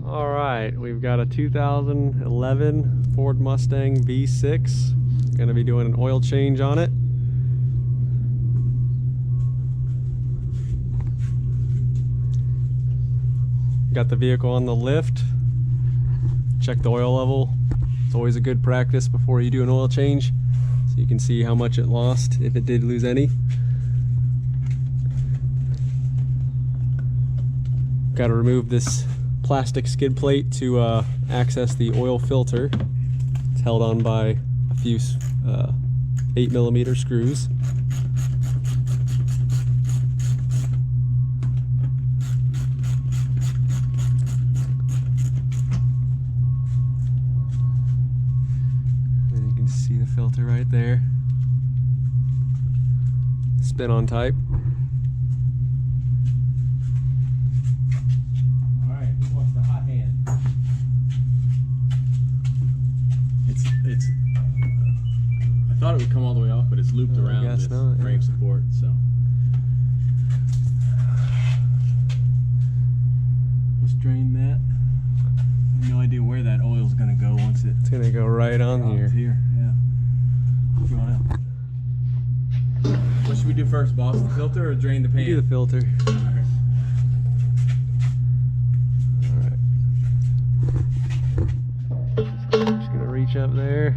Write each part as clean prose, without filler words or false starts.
All right, we've got a 2011 Ford Mustang V6. Going to be doing an oil change on it. Got the vehicle on the lift. Check the oil level. It's always a good practice before you do an oil change, so you can see how much it lost, if it did lose any. Got to remove this plastic skid plate to access the oil filter. It's held on by a few 8mm screws. And you can see the filter right there. Spin on type. I thought it would come all the way off, but it's looped around this frame support, so. Let's drain that. I have no idea where that oil's gonna go once it's gonna go right on here. Yeah. You wanna? What should we do first, boss? The filter or drain the pan? Do the filter. Just gonna reach up there.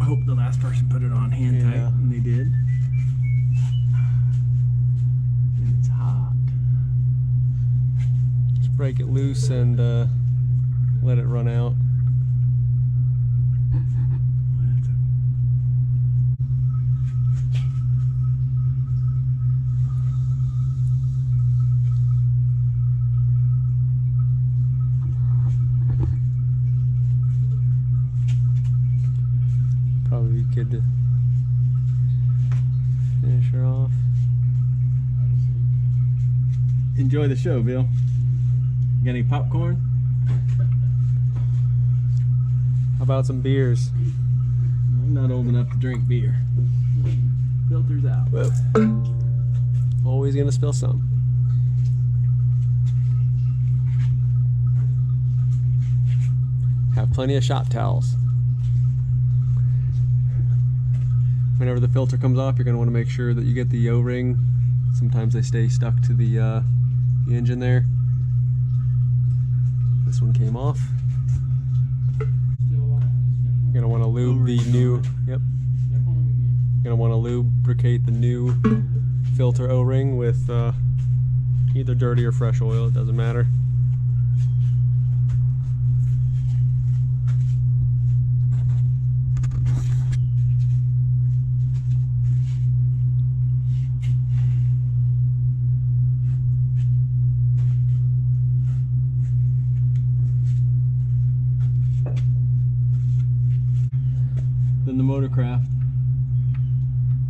I hope the last person put it on hand tight, and they did. And it's hot. Just break it loose and let it run out. Probably be good to finish her off. Enjoy the show, Bill. You got any popcorn? How about some beers? I'm not old enough to drink beer. Filter's out. Whoa. Always gonna spill some. Have plenty of shop towels. Whenever the filter comes off, you're going to want to make sure that you get the O-ring. Sometimes they stay stuck to the engine there. This one came off. You're going to want to lube the new. Yep. You're going to want to lubricate the new filter O-ring with either dirty or fresh oil. It doesn't matter. Then the Motorcraft,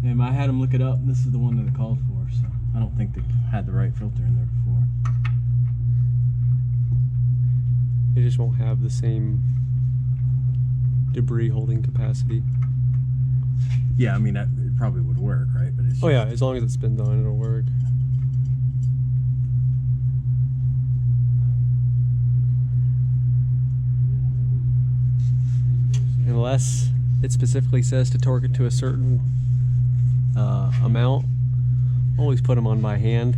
and I had them look it up, and this is the one that it called for, so I don't think they had the right filter in there before. They just won't have the same debris holding capacity. Yeah, I mean, it probably would work, right? But it's oh yeah, as long as it spins on, it'll work. Unless it specifically says to torque it to a certain amount, always put them on by hand.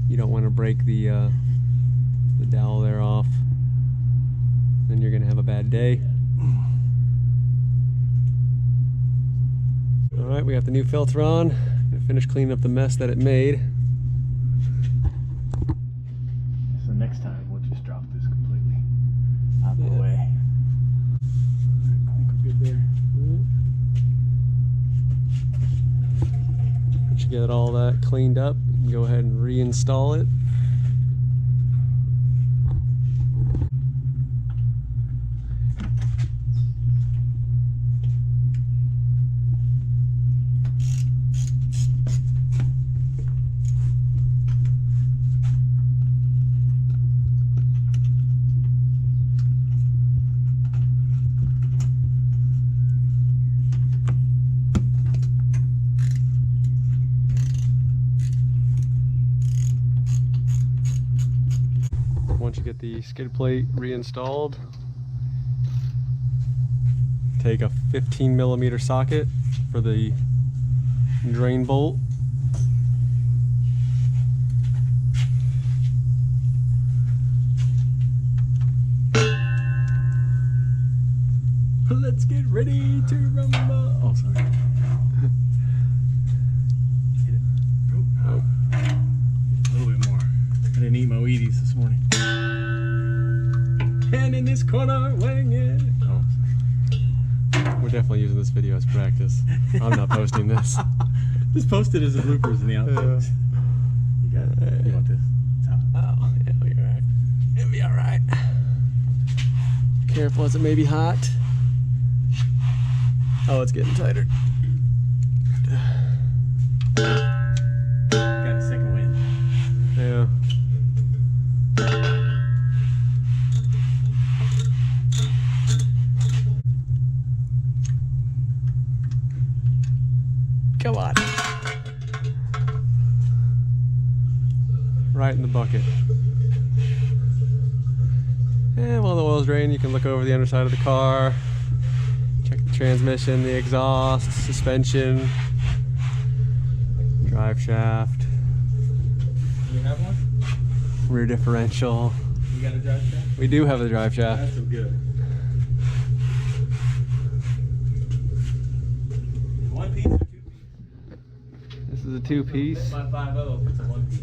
You don't want to break the dowel there off, then you're gonna have a bad day. All right, we got the new filter on. Gonna finish cleaning up the mess that it made. So next time we'll just drop this completely out of the way. I think we're good there. Once you get all that cleaned up, you can go ahead and reinstall it. to get the skid plate reinstalled. Take a 15mm socket for the drain bolt. Let's get ready to rumble. Oh, sorry. Get it. Oh. A little bit more. I didn't eat my Wheaties this morning. And in this corner, weighing it. Oh. We're definitely using this video as practice. I'm not posting this. Just post it as a bloopers in the outtakes. You got it. You want this? Oh, yeah, it'll be alright. It'll be alright. Careful as it may be hot. Oh, it's getting tighter. Got a second wind. Yeah. Come on. Right in the bucket. And while the oil's draining, you can look over the underside of the car. Check the transmission, the exhaust, suspension, drive shaft, You have one? rear differential. You got a drive shaft? We do have the drive shaft. That's some good. One piece or two piece? This is a two-piece. My 5.0 if it's a one piece.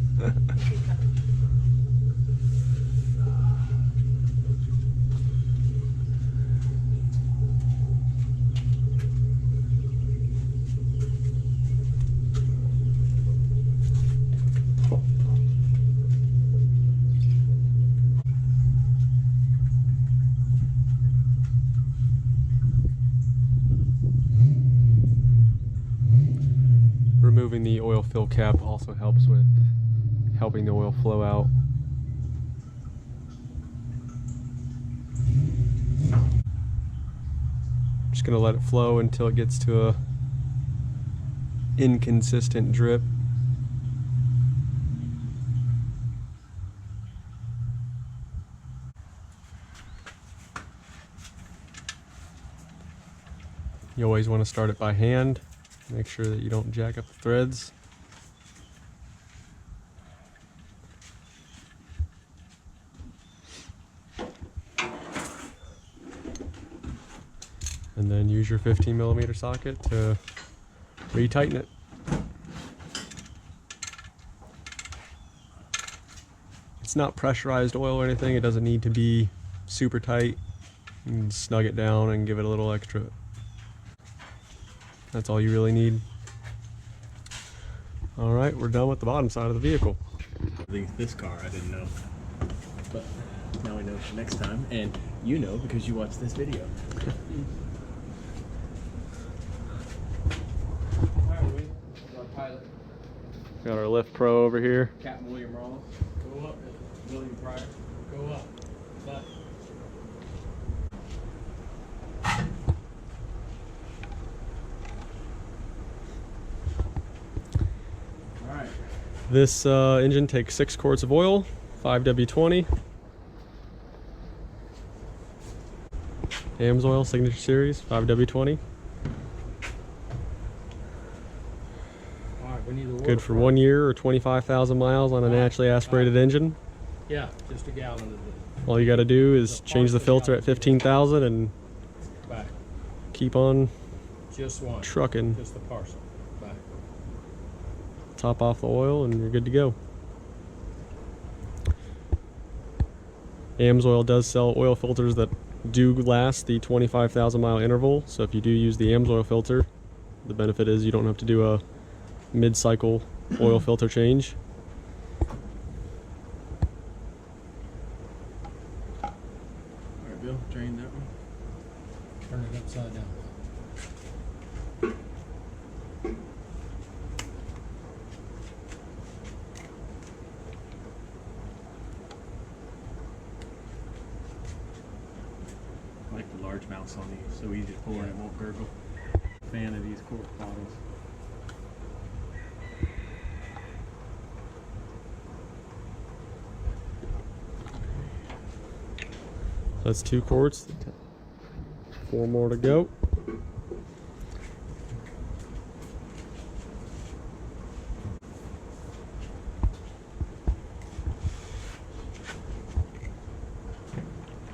Removing the oil fill cap also helps with helping the oil flow out. Just gonna let it flow until it gets to a inconsistent drip. You always want to start it by hand. Make sure that you don't jack up the threads. And then use your 15mm socket to retighten it. It's not pressurized oil or anything. It doesn't need to be super tight. You can snug it down and give it a little extra. That's all you really need. All right, we're done with the bottom side of the vehicle. This car, I didn't know. But now I know for next time. And you know because you watched this video. Got our Lift Pro over here. Captain William Rawls. Go up. William Pryor. Go up. Left. This engine takes 6 quarts of oil, 5W20. AMSOIL Signature Series, 5W20. Alright, we need the Good for 1 year or 25,000 miles on a naturally aspirated engine. Yeah, just a gallon of it. All you got to do is change the filter at 15,000 and Back. keep on Just one. trucking. Just the parcel. Back. Top off the oil and you're good to go. AMSOIL does sell oil filters that do last the 25,000 mile interval, so if you do use the AMSOIL filter, the benefit is you don't have to do a mid-cycle oil filter change. Alright, Bill, drain that one. Turn it upside down. I like the large mouse on these, so easy to pour and it won't gurgle. Fan of these quart bottles. That's 2 quarts. 4 more to go.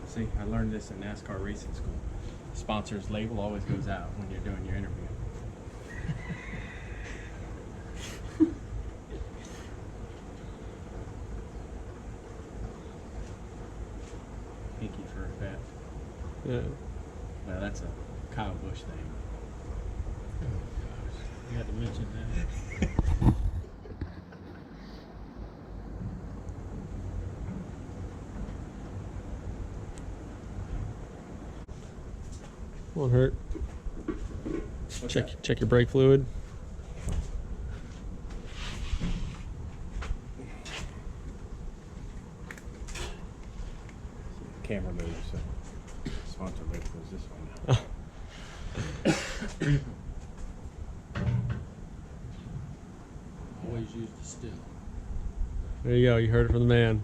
See, I learned this in NASCAR racing school. Sponsor's label always goes out when you're doing your interview. Pinky for a bet. Yeah. Well, that's a Kyle Busch thing. Oh, gosh. You had to mention that. Won't hurt. What's Check that? check your brake fluid. Camera moves, so sponsor label goes this way now. Always use distill. There you go. You heard it from the man.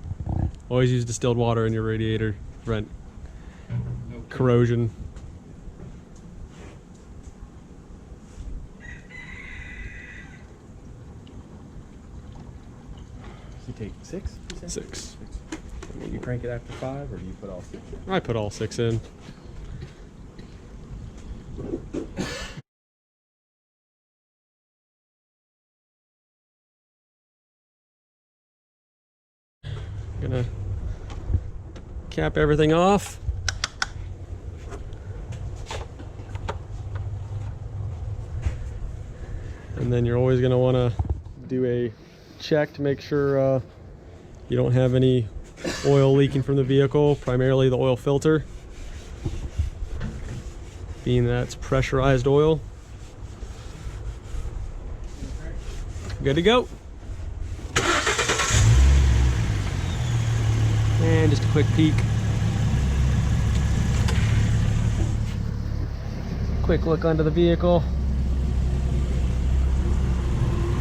Always use distilled water in your radiator to prevent No corrosion. You take 6? You said? 6. You crank it after 5, or do you put all 6 in? I put all 6 in. Gonna cap everything off. And then you're always gonna wanna do a check to make sure you don't have any oil leaking from the vehicle, primarily the oil filter, being that it's pressurized oil. Good to go. And just a quick peek. Quick look under the vehicle.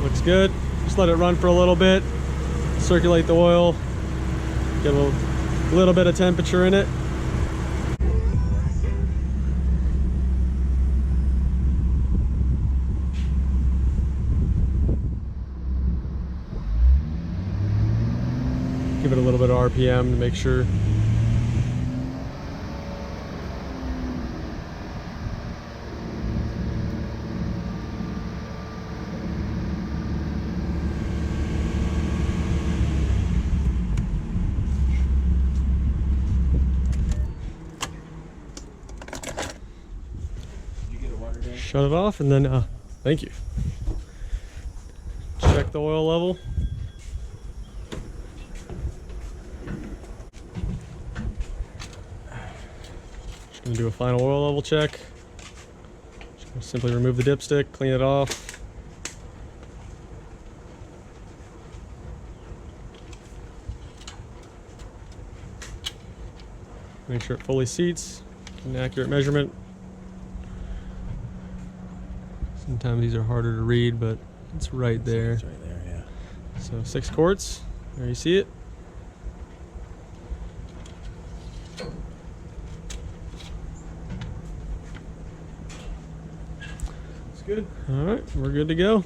Looks good. Just let it run for a little bit. Circulate the oil. Get a little bit of temperature in it. Give it a little bit of RPM to make sure. Shut it off, and then thank you. Check the oil level. Just gonna do a final oil level check. Just gonna simply remove the dipstick, clean it off. Make sure it fully seats. An accurate measurement. Sometimes these are harder to read, but it's right there. It's right there, yeah. So 6 quarts. There you see it. It's good. All right, we're good to go.